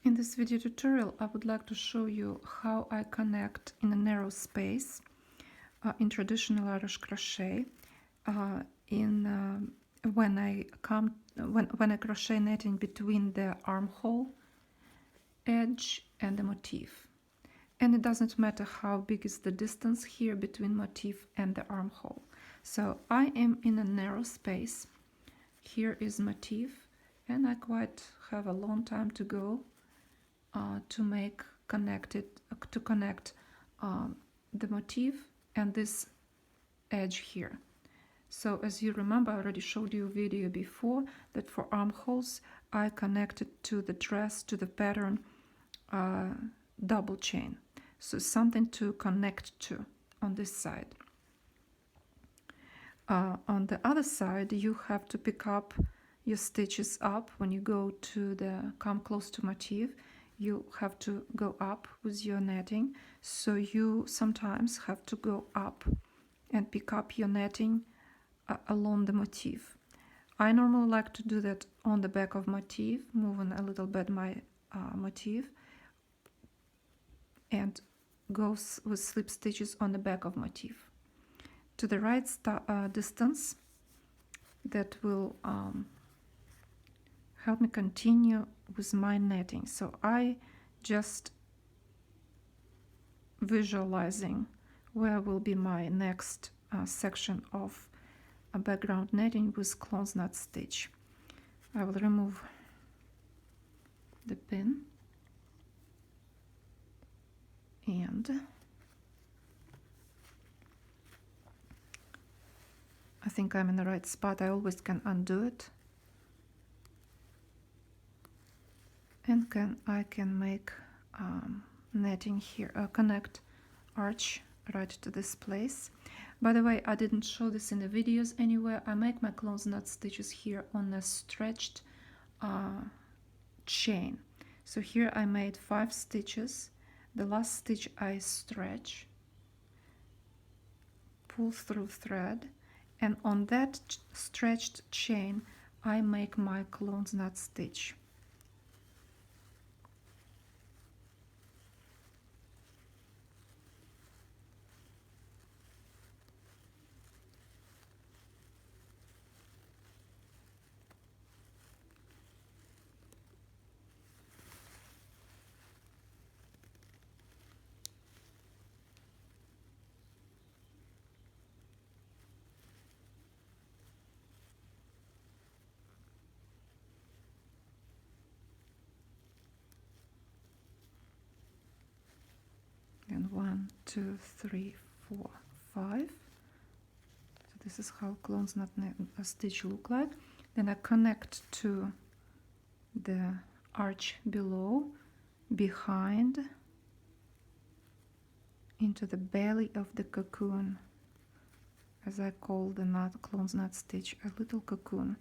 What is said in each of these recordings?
In this video tutorial, I would like to show you how I connect in a narrow space in traditional Irish crochet when I crochet netting between the armhole edge and the motif. And it doesn't matter how big is the distance here between motif and the armhole. So I am in a narrow space. Here is motif, and I quite have a long time to go to connect the motif and this edge here. So as you remember, I already showed you a video before that for armholes I connected to the dress, to the pattern, double chain. So something to connect to on this side. On the other side, you have to pick up your stitches up when you come close to motif. You have to go up with your netting, so you sometimes have to go up and pick up your netting along the motif. I normally like to do that on the back of motif, moving a little bit my motif, and go with slip stitches on the back of motif. To the right distance, that will help me continue with my netting. So I just visualizing where will be my next section of a background netting with close knot stitch. I will remove the pin and I think I'm in the right spot. I always can undo it. And I can make netting here, connect arch right to this place. By the way, I didn't show this in the videos anywhere. I make my close knot stitches here on a stretched chain. So here I made 5 stitches. The last stitch I stretch, pull through thread, and on that stretched chain I make my close knot stitch. And 1, 2, 3, 4, 5. So this is how close knot stitch look like. Then I connect to the arch below, behind, into the belly of the cocoon, as I call the close knot stitch, a little cocoon.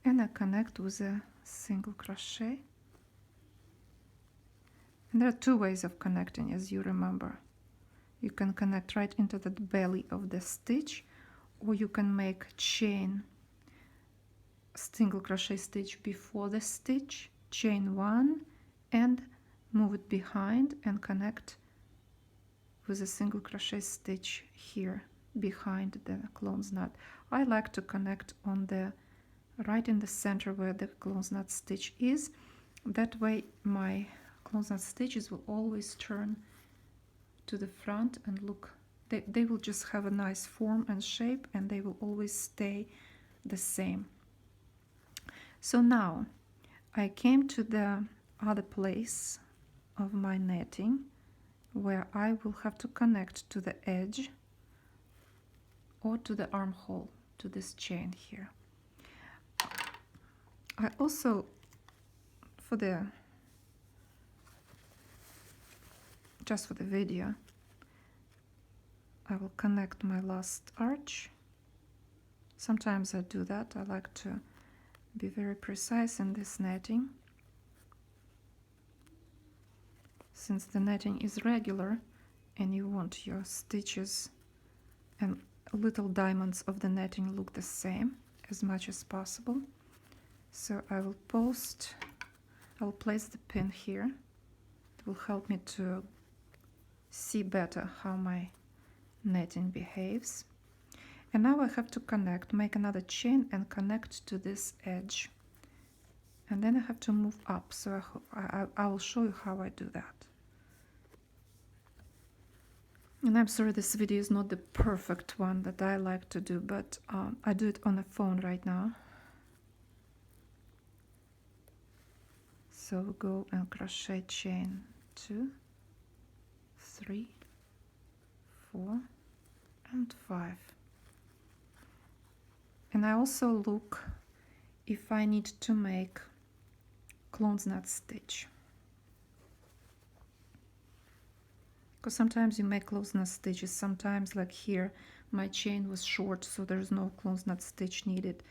And I connect with a single crochet. And there are 2 ways of connecting, as you remember. You can connect right into the belly of the stitch, or you can make chain single crochet stitch before the stitch, chain 1, and move it behind and connect with a single crochet stitch here behind the close knot. I like to connect on right in the center where the close knot stitch is. That way my close knot stitches will always turn to the front and look, they will just have a nice form and shape, and they will always stay the same. So now I came to the other place of my netting where I will have to connect to the edge or to the armhole, to this chain here. I also, just for the video, I will connect my last arch. Sometimes I do that. I like to be very precise in this netting. Since the netting is regular and you want your stitches and little diamonds of the netting look the same as much as possible. So I will post I'll place the pin here. It will help me to see better how my netting behaves. And now I have to connect, make another chain and connect to this edge. And then I have to move up, so I will show you how I do that. And I'm sorry this video is not the perfect one that I like to do, but I do it on the phone right now. So go and crochet chain 2, 3, 4 and 5. And I also look if I need to make clones knot stitch, because sometimes you make close knot stitches, sometimes like here my chain was short, so there's no close knot stitch needed.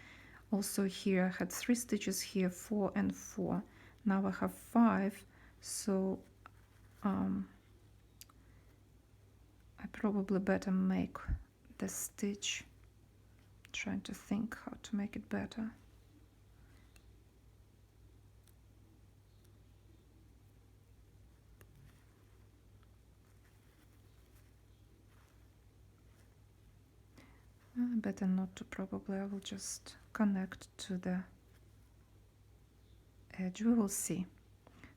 Also here I had 3 stitches here, 4 and 4. Now I have 5, so I probably better make the stitch. Trying to think how to make it better. Better not to, probably I will just connect to the edge, we will see.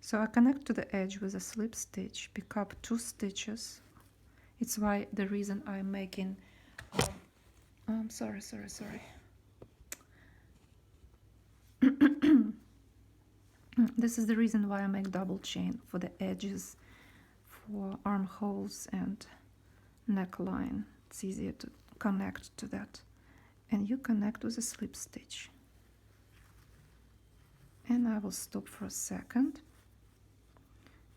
So I connect to the edge with a slip stitch, pick up 2 stitches. It's why the reason I'm making sorry. This is the reason why I make double chain for the edges, for armholes and neckline. It's easier to connect to that. And you connect with a slip stitch. And I will stop for a second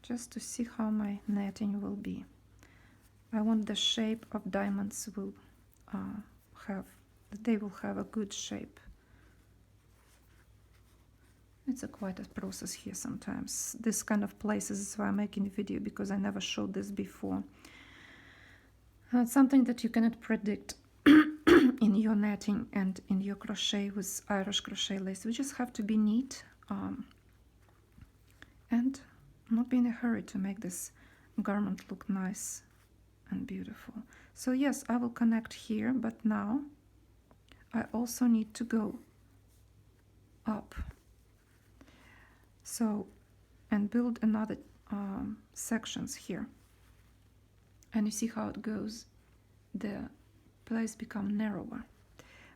just to see how my netting will be. I want the shape of diamonds will they will have a good shape. It's quite a process here sometimes. This kind of places is why I'm making a video, because I never showed this before. It's something that you cannot predict in your netting and in your crochet with Irish crochet lace. We just have to be neat and not be in a hurry to make this garment look nice and beautiful. So yes, I will connect here, but now I also need to go up. So, and build another sections here. And you see how it goes. The place become narrower.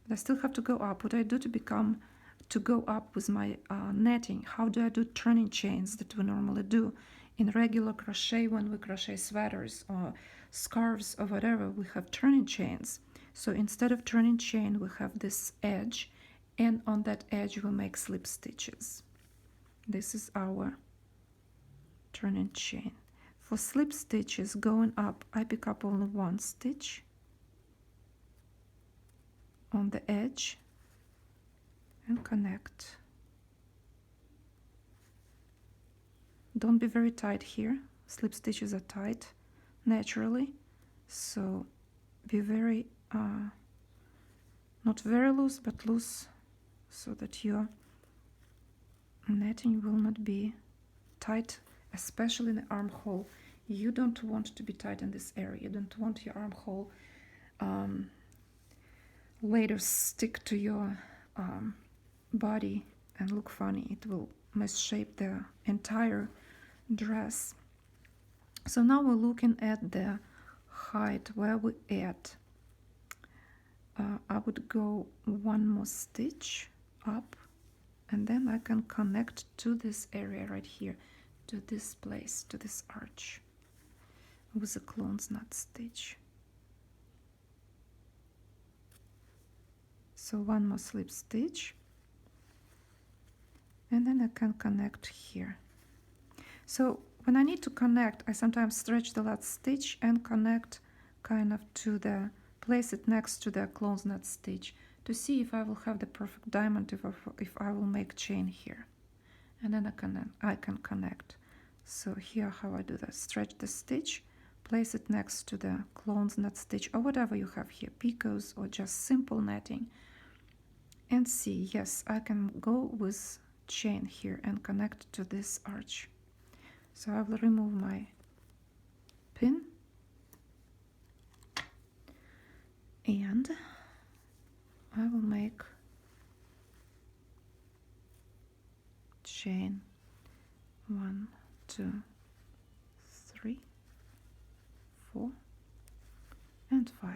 But I still have to go up. What I do to go up with my netting? How do I do turning chains that we normally do in regular crochet? When we crochet sweaters or scarves or whatever, we have turning chains. So instead of turning chain, we have this edge, and on that edge we make slip stitches. This is our turning chain. For slip stitches going up, I pick up only 1 stitch on the edge and connect. Don't be very tight here. Slip stitches are tight naturally, so be very not very loose, but loose, so that your netting will not be tight, especially in the armhole. You don't want to be tight in this area. You don't want your armhole later stick to your body and look funny. It will misshape the entire dress. So now we're looking at the height where we at. I would go 1 more stitch up, and then I can connect to this area right here, to this place, to this arch, with a clones knot stitch. So 1 more slip stitch, and then I can connect here. So when I need to connect, I sometimes stretch the last stitch and connect kind of to the, place it next to the clones knot stitch to see if I will have the perfect diamond, if I will make chain here. And then I can connect. So here how I do that: stretch the stitch, place it next to the clones knot stitch or whatever you have here, picots or just simple netting, and see, yes, I can go with chain here and connect to this arch. So I will remove my pin and I will make chain 1, 2, 3, 4 and 5,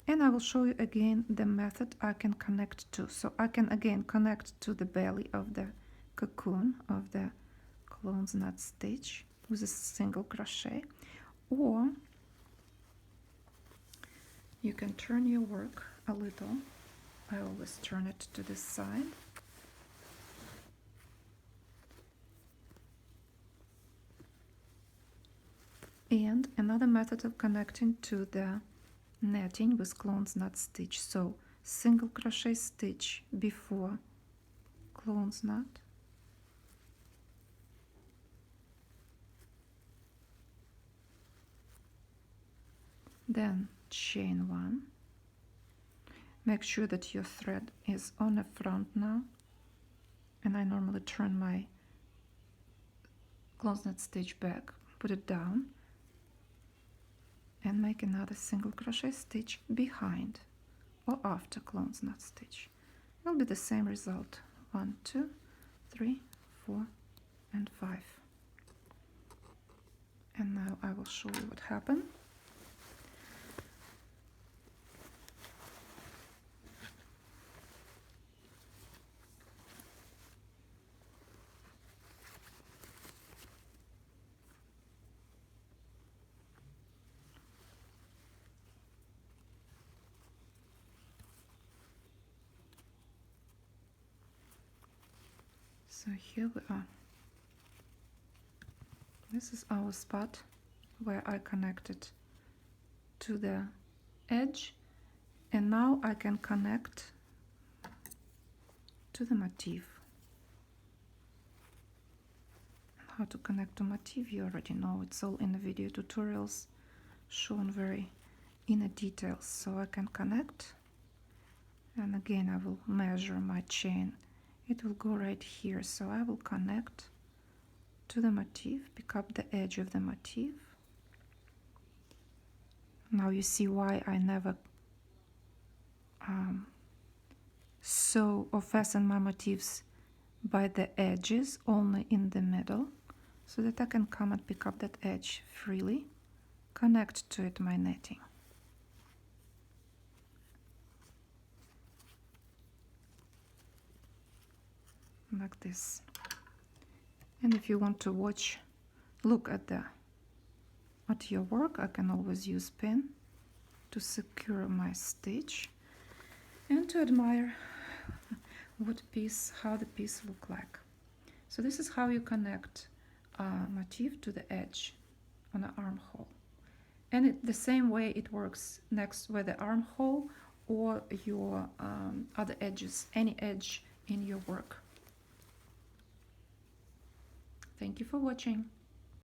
and I will show you again the method I can connect to. So I can again connect to the belly of the cocoon of the clown's knot stitch with a single crochet, or you can turn your work a little. I always turn it to this side. And another method of connecting to the netting with clown's knot stitch. So single crochet stitch before clown's knot, then chain 1. Make sure that your thread is on the front now, and I normally turn my clown's knot stitch back, put it down, and make another single crochet stitch behind or after clown's knot stitch. It will be the same result. 1, 2, 3, 4 and 5. And now I will show you what happened. So here we are. This is our spot where I connected to the edge, and now I can connect to the motif. How to connect to motif you already know. It's all in the video tutorials, shown very in details. So I can connect, and again I will measure my chain. It will go right here, so I will connect to the motif, pick up the edge of the motif. Now you see why I never sew or fasten my motifs by the edges, only in the middle, so that I can come and pick up that edge freely, connect to it my netting. Like this. And if you want to look at your work, I can always use pin to secure my stitch and to admire how the piece look like. So this is how you connect motif to the edge on an armhole. And the same way it works next with the armhole or your other edges, any edge in your work. Thank you for watching.